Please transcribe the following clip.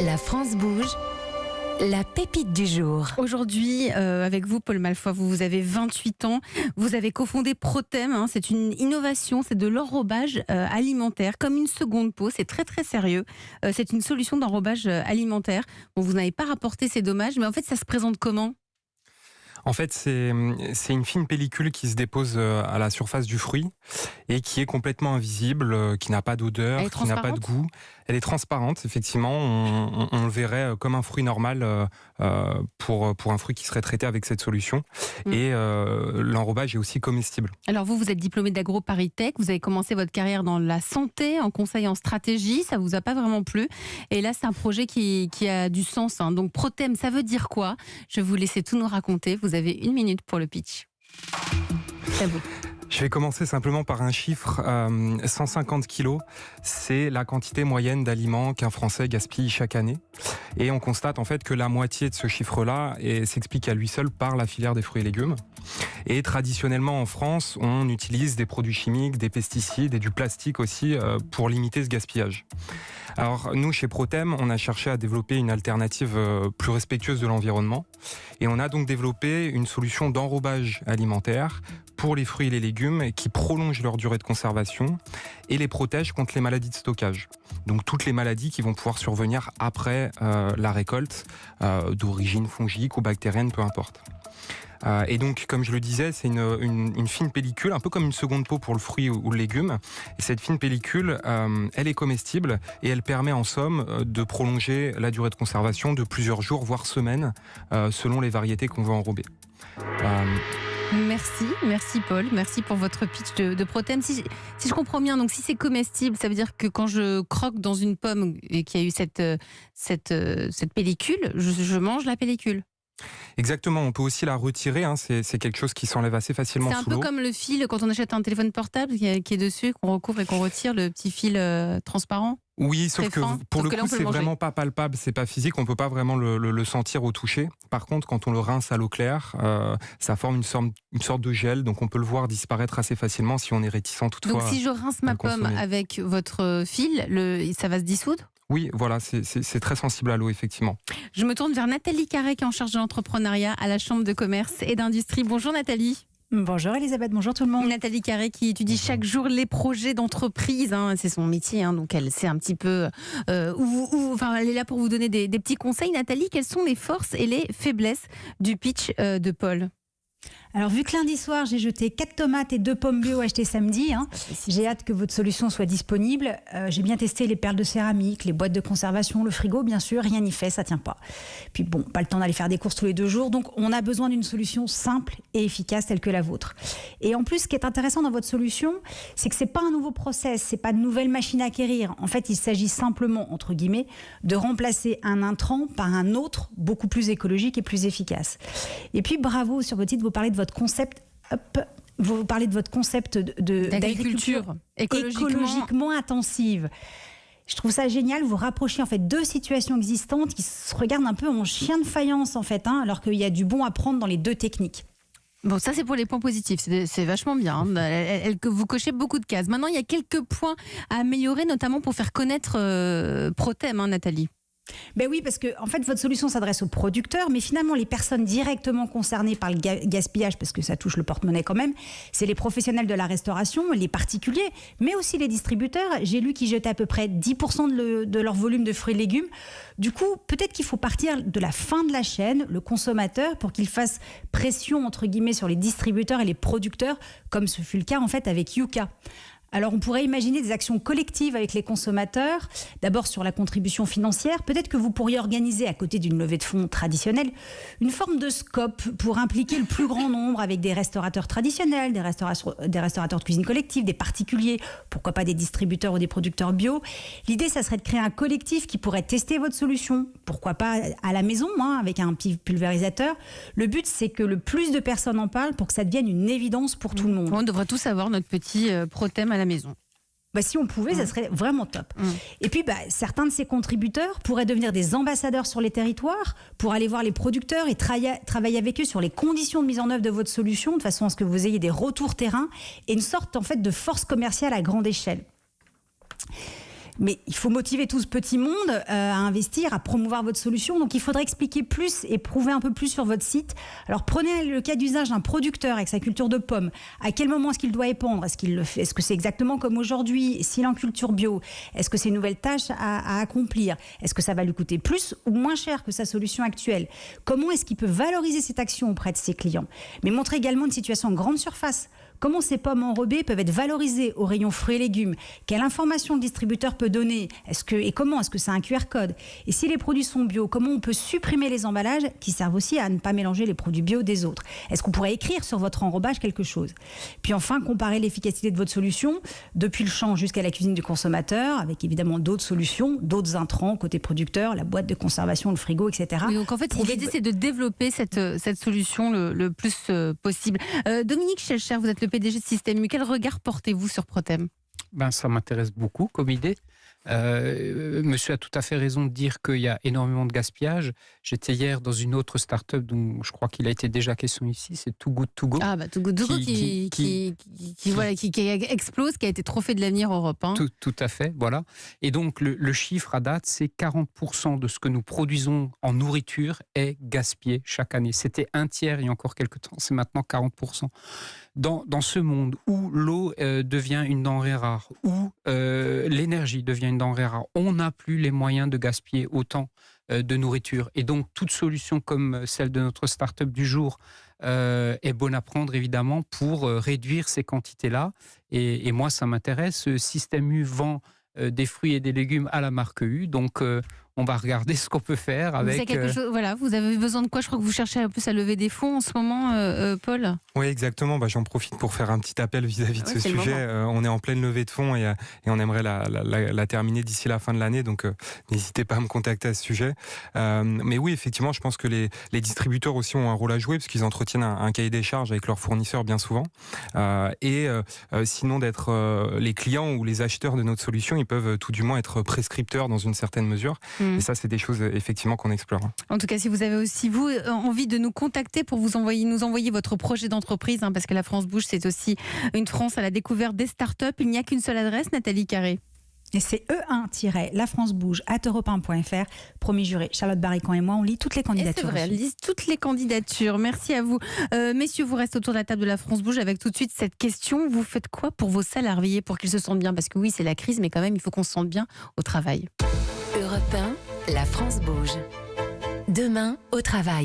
La France bouge, la pépite du jour. Aujourd'hui, avec vous, Paul Malfoy, vous avez 28 ans. Vous avez cofondé Protem. C'est une innovation, c'est de l'enrobage alimentaire, comme une seconde peau. C'est très très sérieux. C'est une solution d'enrobage alimentaire. Bon, vous n'avez pas rapporté ces dommages, mais en fait, ça se présente comment ? En fait, c'est une fine pellicule qui se dépose à la surface du fruit et qui est complètement invisible, qui n'a pas d'odeur, qui n'a pas de goût. Elle est transparente, effectivement. On le verrait comme un fruit normal pour un fruit qui serait traité avec cette solution. Et l'enrobage est aussi comestible. Alors vous êtes diplômé d'AgroParisTech. Vous avez commencé votre carrière dans la santé, en conseil en stratégie. Ça vous a pas vraiment plu. Et là, c'est un projet qui a du sens. Donc Protem, ça veut dire quoi ? Je vais vous laisser tout nous raconter. Vous avez 1 minute pour le pitch. C'est vous. Je vais commencer simplement par un chiffre. 150 kilos, c'est la quantité moyenne d'aliments qu'un Français gaspille chaque année. Et on constate en fait que la moitié de ce chiffre-là s'explique à lui seul par la filière des fruits et légumes. Et traditionnellement en France, on utilise des produits chimiques, des pesticides et du plastique aussi pour limiter ce gaspillage. Alors nous, chez Protem, on a cherché à développer une alternative plus respectueuse de l'environnement. Et on a donc développé une solution d'enrobage alimentaire pour les fruits et les légumes qui prolonge leur durée de conservation et les protège contre les maladies de stockage. Donc toutes les maladies qui vont pouvoir survenir après la récolte, d'origine fongique ou bactérienne, peu importe. Et donc, comme je le disais, c'est une fine pellicule, un peu comme une seconde peau pour le fruit ou le légume. Et cette fine pellicule, elle est comestible et elle permet en somme de prolonger la durée de conservation de plusieurs jours, voire semaines, selon les variétés qu'on veut enrober. Merci Paul, merci pour votre pitch de Protem. Si je comprends bien, donc si c'est comestible, ça veut dire que quand je croque dans une pomme et qu'il y a eu cette pellicule, je mange la pellicule. Exactement, on peut aussi la retirer, c'est quelque chose qui s'enlève assez facilement sous l'eau. C'est un peu comme le fil quand on achète un téléphone portable qui est dessus, qu'on recouvre et qu'on retire, le petit fil transparent. Oui, sauf que pour le coup, c'est vraiment pas palpable, c'est pas physique, on peut pas vraiment le sentir au toucher. Par contre, quand on le rince à l'eau claire, ça forme une sorte de gel, donc on peut le voir disparaître assez facilement si on est réticent toutefois. Donc si je rince ma pomme avec votre fil, ça va se dissoudre ? Oui, voilà, c'est très sensible à l'eau, effectivement. Je me tourne vers Nathalie Carré, qui est en charge de l'entrepreneuriat à la Chambre de commerce et d'industrie. Bonjour Nathalie. Bonjour Elisabeth, bonjour tout le monde. Nathalie Carré qui étudie chaque jour les projets d'entreprise, c'est son métier, donc elle sait un petit peu elle est là pour vous donner des petits conseils. Nathalie, quelles sont les forces et les faiblesses du pitch de Paul ? Alors, vu que lundi soir, j'ai jeté 4 tomates et 2 pommes bio achetées samedi, j'ai hâte que votre solution soit disponible. J'ai bien testé les perles de céramique, les boîtes de conservation, le frigo, bien sûr, rien n'y fait, ça tient pas. Puis bon, pas le temps d'aller faire des courses tous les 2 jours, donc on a besoin d'une solution simple et efficace telle que la vôtre. Et en plus, ce qui est intéressant dans votre solution, c'est que c'est pas un nouveau process, c'est pas de nouvelle machine à acquérir. En fait, il s'agit simplement, entre guillemets, de remplacer un intrant par un autre, beaucoup plus écologique et plus efficace. Et puis, bravo, sur votre site, vous parlez de votre concept, d'agriculture écologiquement intensive. Je trouve ça génial. Vous rapprochez en fait 2 situations existantes qui se regardent un peu en chien de faïence en fait, alors qu'il y a du bon à prendre dans les 2 techniques. Bon, ça c'est pour les points positifs, c'est vachement bien. Vous cochez beaucoup de cases. Maintenant, il y a quelques points à améliorer, notamment pour faire connaître Protem, Nathalie. Ben oui, parce que en fait, votre solution s'adresse aux producteurs, mais finalement, les personnes directement concernées par le gaspillage, parce que ça touche le porte-monnaie quand même, c'est les professionnels de la restauration, les particuliers, mais aussi les distributeurs. J'ai lu qu'ils jetaient à peu près 10% de leur volume de fruits et légumes. Du coup, peut-être qu'il faut partir de la fin de la chaîne, le consommateur, pour qu'il fasse pression, entre guillemets, sur les distributeurs et les producteurs, comme ce fut le cas en fait avec Yuka. Alors, on pourrait imaginer des actions collectives avec les consommateurs, d'abord sur la contribution financière. Peut-être que vous pourriez organiser, à côté d'une levée de fonds traditionnelle, une forme de scope pour impliquer le plus grand nombre avec des restaurateurs traditionnels, des restaurateurs de cuisine collective, des particuliers, pourquoi pas des distributeurs ou des producteurs bio. L'idée, ça serait de créer un collectif qui pourrait tester votre solution, pourquoi pas à la maison, avec un petit pulvérisateur. Le but, c'est que le plus de personnes en parlent pour que ça devienne une évidence pour tout le monde. On devrait tous avoir notre petit Protem à la maison. Si on pouvait, ça serait vraiment top. Et puis, certains de ces contributeurs pourraient devenir des ambassadeurs sur les territoires pour aller voir les producteurs et travailler avec eux sur les conditions de mise en œuvre de votre solution, de façon à ce que vous ayez des retours terrain et une sorte en fait de force commerciale à grande échelle. Mais il faut motiver tout ce petit monde à investir, à promouvoir votre solution. Donc il faudrait expliquer plus et prouver un peu plus sur votre site. Alors prenez le cas d'usage d'un producteur avec sa culture de pommes. À quel moment est-ce qu'il doit épandre? Est-ce qu'il le fait? Est-ce que c'est exactement comme aujourd'hui? S'il est en culture bio, est-ce que c'est une nouvelle tâche à accomplir? Est-ce que ça va lui coûter plus ou moins cher que sa solution actuelle? Comment est-ce qu'il peut valoriser cette action auprès de ses clients? Mais montrer également une situation en grande surface. Comment ces pommes enrobées peuvent être valorisées au rayon fruits et légumes? Quelle information le distributeur peut donner? Et comment? Est-ce que c'est un QR code? Et si les produits sont bio, comment on peut supprimer les emballages qui servent aussi à ne pas mélanger les produits bio des autres? Est-ce qu'on pourrait écrire sur votre enrobage quelque chose? Puis enfin, comparer l'efficacité de votre solution depuis le champ jusqu'à la cuisine du consommateur, avec évidemment d'autres solutions, d'autres intrants côté producteur, la boîte de conservation, le frigo, etc. Oui, donc en fait, l'idée, c'est de développer cette solution le plus possible. Dominique Schelcher, vous êtes le PDG de Système U. Quel regard portez-vous sur Protem? Ça m'intéresse beaucoup comme idée. Monsieur a tout à fait raison de dire qu'il y a énormément de gaspillage. J'étais hier dans une autre start-up dont je crois qu'il a été déjà question ici, c'est Too Good To Go. Ah bah Too Good To Go qui explose, qui a été trophée de l'avenir Europe. Hein. Tout à fait, voilà. Et donc le chiffre à date, c'est 40% de ce que nous produisons en nourriture est gaspillé chaque année. C'était un tiers il y a encore quelques temps, c'est maintenant 40%. Dans ce monde où l'eau devient une denrée rare, où l'énergie devient une denrée rare, on n'a plus les moyens de gaspiller autant de nourriture. Et donc, toute solution comme celle de notre start-up du jour est bonne à prendre, évidemment, pour réduire ces quantités-là. Et moi, ça m'intéresse. Système U vend des fruits et des légumes à la marque U. Donc, on va regarder ce qu'on peut faire avec... Vous avez besoin de quoi? Je crois que vous cherchez un peu à lever des fonds en ce moment, Paul. Oui, exactement. J'en profite pour faire un petit appel vis-à-vis de ce sujet. On est en pleine levée de fonds et on aimerait la terminer d'ici la fin de l'année. Donc, n'hésitez pas à me contacter à ce sujet. Mais oui, effectivement, je pense que les distributeurs aussi ont un rôle à jouer parce qu'ils entretiennent un cahier des charges avec leurs fournisseurs bien souvent. Sinon, d'être les clients ou les acheteurs de notre solution, ils peuvent tout du moins être prescripteurs dans une certaine mesure. Et ça, c'est des choses effectivement qu'on explore. En tout cas, si vous avez aussi, vous, envie de nous contacter pour nous envoyer votre projet d'entreprise, parce que la France Bouge, c'est aussi une France à la découverte des startups. Il n'y a qu'une seule adresse, Nathalie Carré. Et c'est e1-lafrancebouge@europe1.fr. Promis juré, Charlotte Barrican et moi, on lit toutes les candidatures. C'est vrai, elle lit toutes les candidatures. Merci à vous. Messieurs, vous restez autour de la table de la France Bouge avec tout de suite cette question. Vous faites quoi pour vos salariés, pour qu'ils se sentent bien? Parce que oui, c'est la crise, mais quand même, il faut qu'on se sente bien au travail. Europe 1, la France bouge. Demain, au travail.